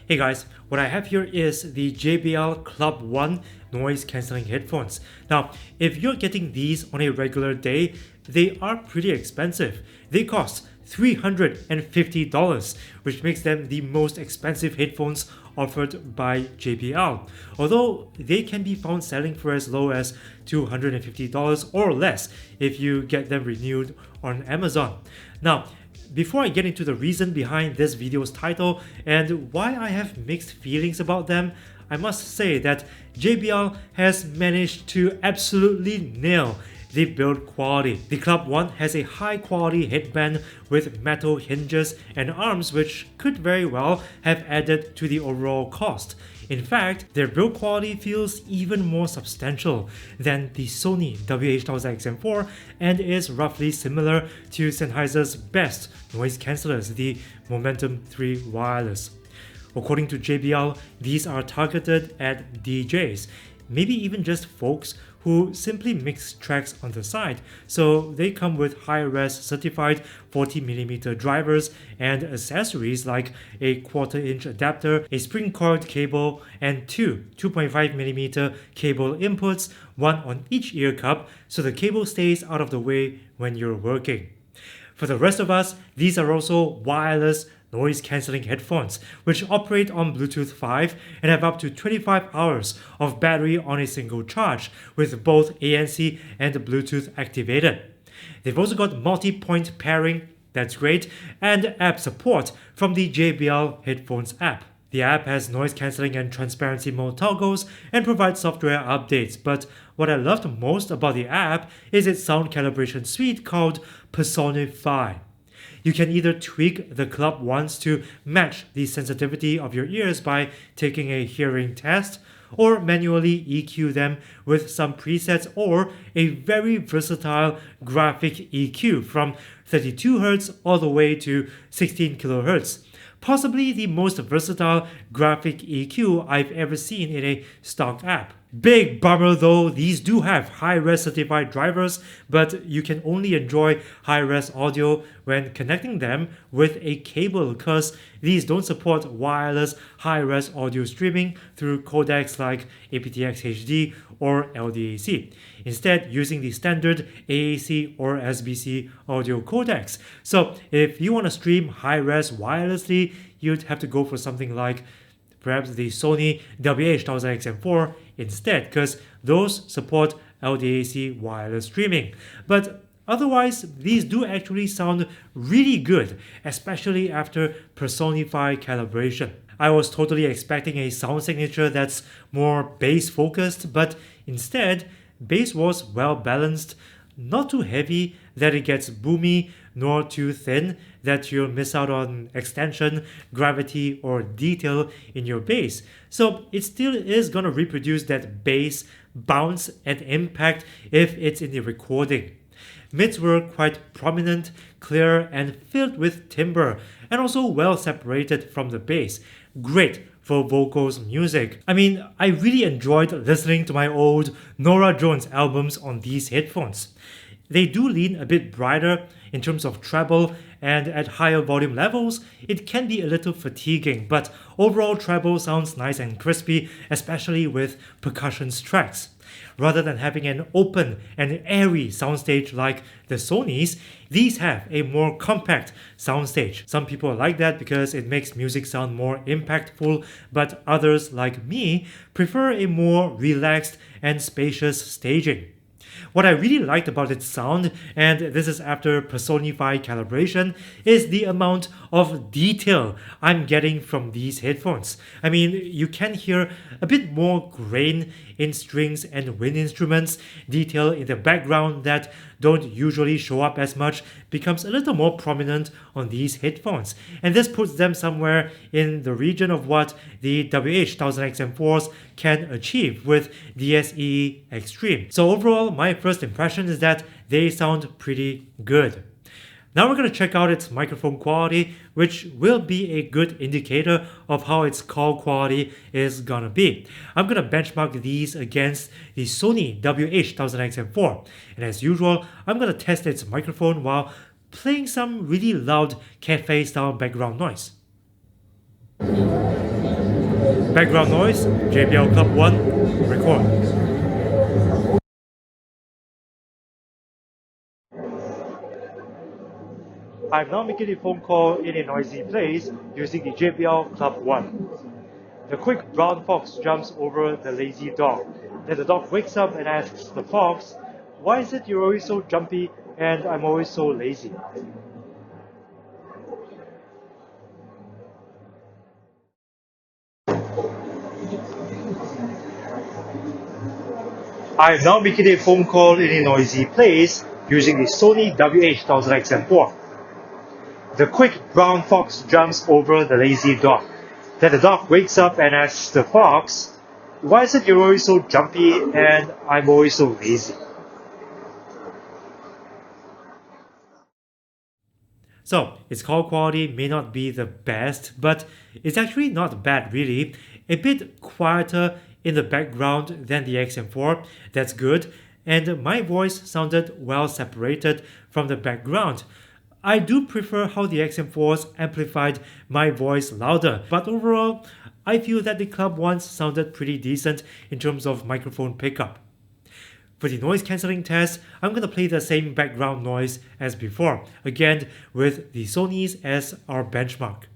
Hey guys, what I have here is the JBL Club 1 noise cancelling headphones. Now, if you're getting these on a regular day, they are pretty expensive. They cost $350, which makes them the most expensive headphones offered by JBL. Although they can be found selling for as low as $250 or less if you get them renewed on Amazon. Now, before I get into the reason behind this video's title and why I have mixed feelings about them, I must say that JBL has managed to absolutely nail the build quality. The Club 1 has a high quality headband with metal hinges and arms, which could very well have added to the overall cost. In fact, their build quality feels even more substantial than the Sony WH-1000XM4 and is roughly similar to Sennheiser's best noise cancellers, the Momentum 3 Wireless. According to JBL, these are targeted at DJs, maybe even just folks who simply mix tracks on the side. So they come with high-res certified 40mm drivers and accessories like a 1/4-inch adapter, a spring-coiled cable, and two 2.5mm cable inputs, one on each ear cup, so the cable stays out of the way when you're working. For the rest of us, these are also wireless noise cancelling headphones, which operate on Bluetooth 5 and have up to 25 hours of battery on a single charge, with both ANC and Bluetooth activated. They've also got multi-point pairing, that's great, and app support from the JBL Headphones app. The app has noise cancelling and transparency mode toggles and provides software updates, but what I loved most about the app is its sound calibration suite called Personify. You can either tweak the Club 1s to match the sensitivity of your ears by taking a hearing test, or manually EQ them with some presets or a very versatile graphic EQ from 32Hz all the way to 16 kHz. Possibly the most versatile graphic EQ I've ever seen in a stock app. Big bummer though, these do have high-res certified drivers, but you can only enjoy high-res audio when connecting them with a cable, because these don't support wireless high-res audio streaming through codecs like aptX HD or LDAC, instead using the standard AAC or SBC audio codecs. So if you want to stream high-res wirelessly, you'd have to go for something like perhaps the Sony WH-1000XM4 instead, because those support LDAC wireless streaming. But otherwise, these do actually sound really good, especially after Personify calibration. I was totally expecting a sound signature that's more bass focused, but instead, bass was well balanced, not too heavy that it gets boomy, nor too thin that you'll miss out on extension, gravity, or detail in your bass. So it still is going to reproduce that bass, bounce, and impact if it's in the recording. Mids were quite prominent, clear, and filled with timbre, and also well separated from the bass. Great for vocals music. I mean, I really enjoyed listening to my old Norah Jones albums on these headphones. They do lean a bit brighter in terms of treble, and at higher volume levels, it can be a little fatiguing, but overall treble sounds nice and crispy, especially with percussion tracks. Rather than having an open and airy soundstage like the Sonys, these have a more compact soundstage. Some people like that because it makes music sound more impactful, but others, like me, prefer a more relaxed and spacious staging. What I really liked about its sound, and this is after Personify calibration, is the amount of detail I'm getting from these headphones. I mean, you can hear a bit more grain in strings and wind instruments. Detail in the background that don't usually show up as much becomes a little more prominent on these headphones, and this puts them somewhere in the region of what the WH-1000XM4s can achieve with DSE Extreme. So overall, my first impression is that they sound pretty good. Now we're going to check out its microphone quality, which will be a good indicator of how its call quality is gonna be. I'm going to benchmark these against the Sony WH-1000XM4, and as usual, I'm going to test its microphone while playing some really loud cafe-style background noise. Background noise, JBL Club 1, record. I'm now making a phone call in a noisy place using the JBL Club 1. The quick brown fox jumps over the lazy dog. Then the dog wakes up and asks the fox, "Why is it you're always so jumpy and I'm always so lazy?" I'm now making a phone call in a noisy place using the Sony WH-1000XM4. The quick brown fox jumps over the lazy dog. Then the dog wakes up and asks the fox, "Why is it you're always so jumpy and I'm always so lazy?" So, its call quality may not be the best, but it's actually not bad really. A bit quieter in the background than the XM4, that's good, and my voice sounded well separated from the background. I do prefer how the XM4s amplified my voice louder, but overall, I feel that the Club ones sounded pretty decent in terms of microphone pickup. For the noise cancelling test, I'm going to play the same background noise as before, again with the Sony's as our benchmark.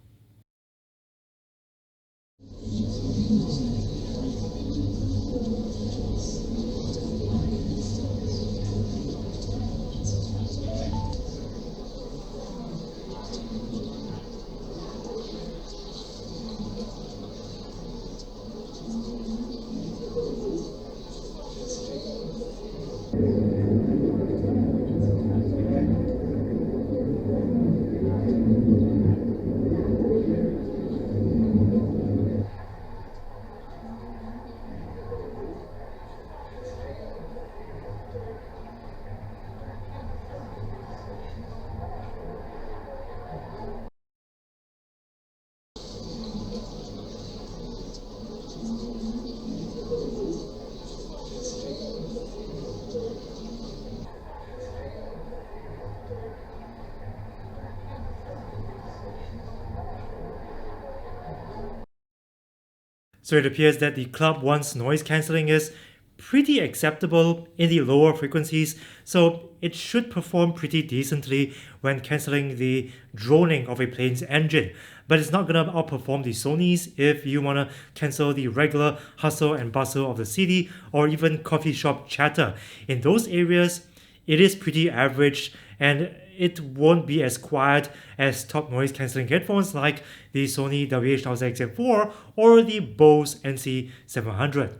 So it appears that the Club One's noise cancelling is pretty acceptable in the lower frequencies, so it should perform pretty decently when cancelling the droning of a plane's engine. But it's not gonna outperform the Sony's if you wanna cancel the regular hustle and bustle of the city or even coffee shop chatter. In those areas, it is pretty average and it won't be as quiet as top noise cancelling headphones like the Sony WH-1000XM4 or the Bose NC700.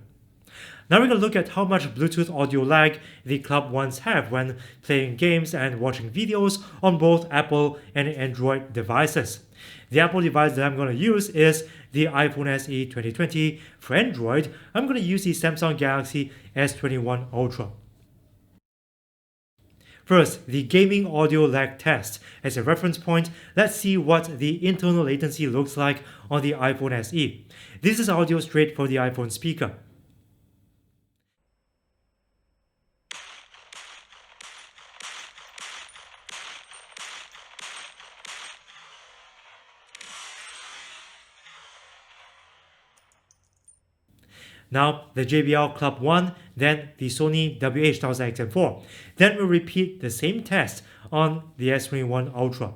Now we're going to look at how much Bluetooth audio lag the Club Ones have when playing games and watching videos on both Apple and Android devices. The Apple device that I'm going to use is the iPhone SE 2020. For Android, I'm going to use the Samsung Galaxy S21 Ultra. First, the gaming audio lag test. As a reference point, let's see what the internal latency looks like on the iPhone SE. This is audio straight from the iPhone speaker. Now the JBL Club 1, then the Sony WH-1000XM4. Then we'll repeat the same test on the S21 Ultra.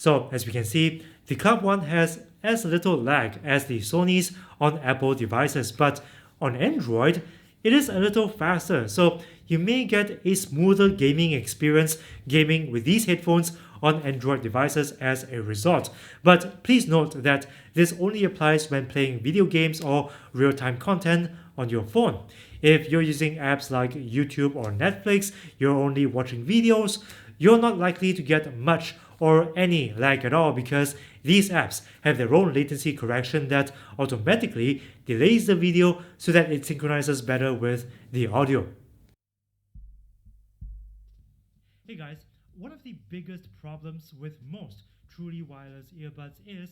So as we can see, the Club One has as little lag as the Sony's on Apple devices, but on Android, it is a little faster, so you may get a smoother gaming experience gaming with these headphones on Android devices as a result. But please note that this only applies when playing video games or real-time content on your phone. If you're using apps like YouTube or Netflix, you're only watching videos, you're not likely to get much or any lag at all because these apps have their own latency correction that automatically delays the video so that it synchronizes better with the audio. Hey guys, one of the biggest problems with most truly wireless earbuds is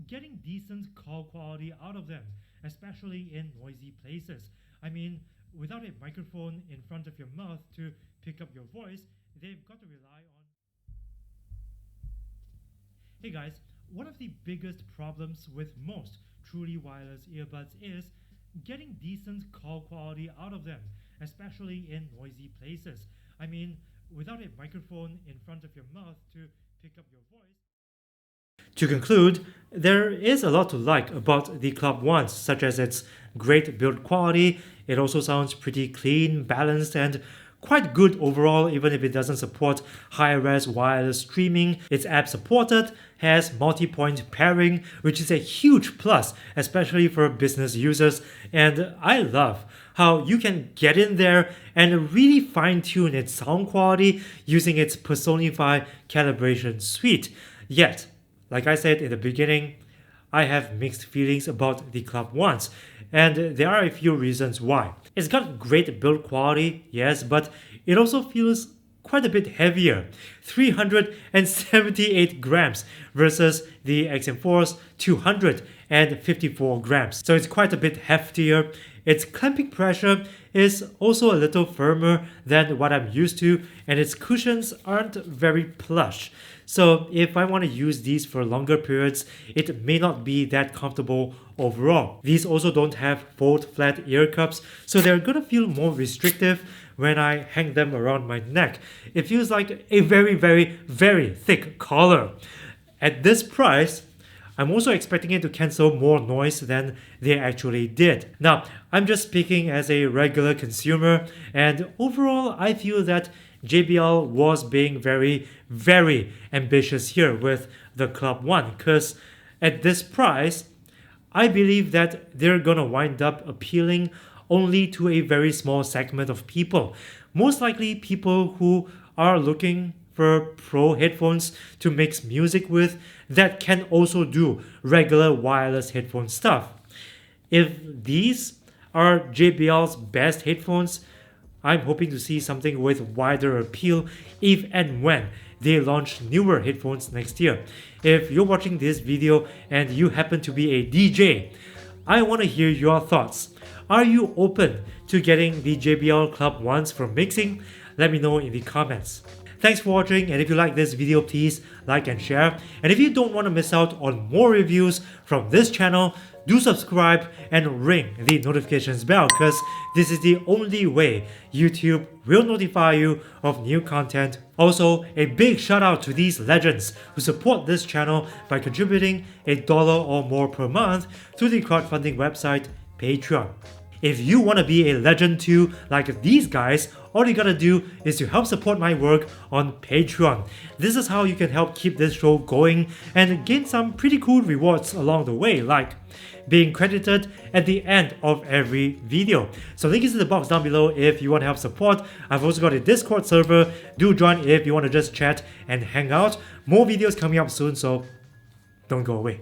getting decent call quality out of them, especially in noisy places. I mean, without a microphone in front of your mouth to pick up your voice, they've got to rely on... Hey guys, one of the biggest problems with most truly wireless earbuds is getting decent call quality out of them, especially in noisy places. I mean, without a microphone in front of your mouth to pick up your voice. To conclude, there is a lot to like about the Club Ones, such as its great build quality. It also sounds pretty clean, balanced, and quite good overall, even if it doesn't support high-res wireless streaming. It's app supported, has multi-point pairing, which is a huge plus, especially for business users. And I love how you can get in there and really fine-tune its sound quality using its Personify calibration suite. Yet, like I said in the beginning, I have mixed feelings about the Club Ones, and there are a few reasons why. It's got great build quality, yes, but it also feels quite a bit heavier, 378 grams versus the XM4's 254 grams. So it's quite a bit heftier. Its clamping pressure is also a little firmer than what I'm used to, and its cushions aren't very plush. So if I want to use these for longer periods, it may not be that comfortable overall. These also don't have fold flat ear cups, so they're gonna feel more restrictive when I hang them around my neck. It feels like a very, very, very thick collar. At this price, I'm also expecting it to cancel more noise than they actually did. Now, I'm just speaking as a regular consumer, and overall, I feel that JBL was being very, very ambitious here with the Club One, because at this price, I believe that they're gonna wind up appealing only to a very small segment of people. Most likely people who are looking for pro headphones to mix music with that can also do regular wireless headphone stuff. If these are JBL's best headphones, I'm hoping to see something with wider appeal if and when they launch newer headphones next year. If you're watching this video and you happen to be a DJ, I want to hear your thoughts. Are you open to getting the JBL Club Ones for mixing? Let me know in the comments. Thanks for watching, and if you like this video, please like and share. And if you don't want to miss out on more reviews from this channel, do subscribe and ring the notifications bell, because this is the only way YouTube will notify you of new content. Also, a big shout out to these legends who support this channel by contributing $1 or more per month to the crowdfunding website Patreon. If you want to be a legend too, like these guys, all you gotta do is to help support my work on Patreon. This is how you can help keep this show going and gain some pretty cool rewards along the way, like being credited at the end of every video. So link is in the box down below if you want to help support. I've also got a Discord server. Do join if you want to just chat and hang out. More videos coming up soon, so don't go away.